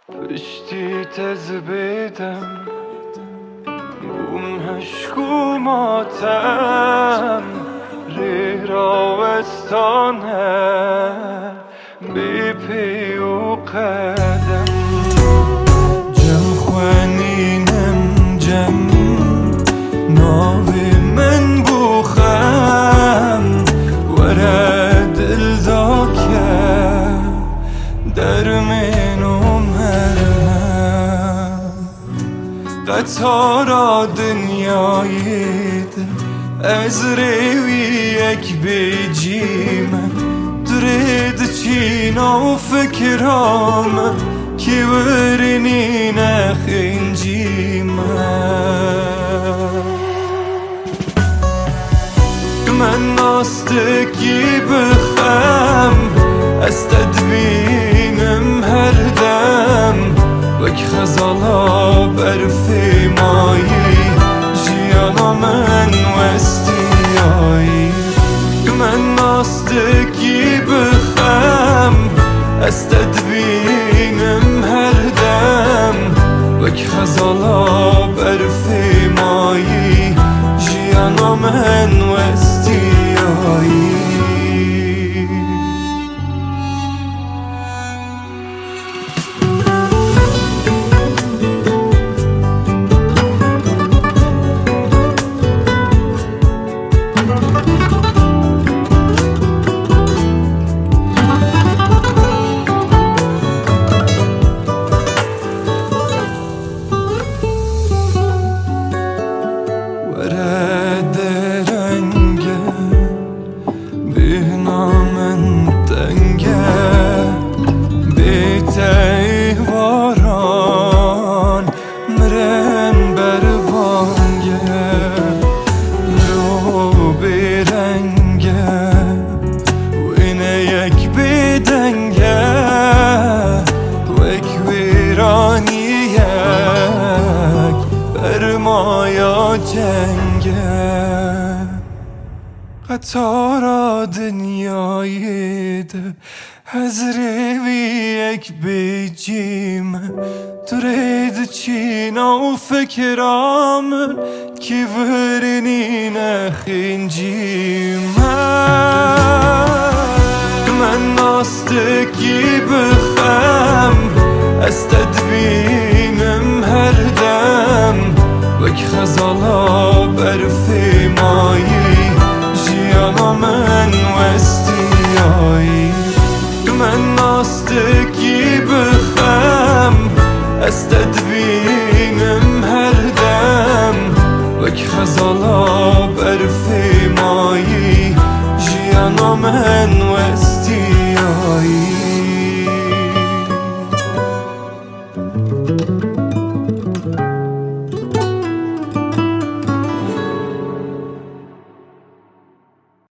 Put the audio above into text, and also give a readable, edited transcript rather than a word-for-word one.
پشتی تز بیدم بومشکو ماتم ری راوستانه بی پی و قدم جم خوانینم جم ناوی من بوخم وره دل داکه در منو مرهم قطارا دنیایید از روی یک بیجیمه درید چینا و فکرام کی ورنی نخنجیمه من ناستکی بخم از تدبینم هر دم وک خزالا برفی مایی جیانا من وستیایی من ناستکی بخم از تدبینم هر دم وک خزالا برفی مایی جیانا من وستیایی قطارا دنیایید از روی یک بیجیم درید چینا و فکرام کی ورنی نخنجیم من ناستکی بخم از تدبینم هر دم وک خزالا برفی مایی جیانا من وستیایی من ناستکی بخم از تدبینم هر دم وک خزالا برفی مایی جیانا من وستیایی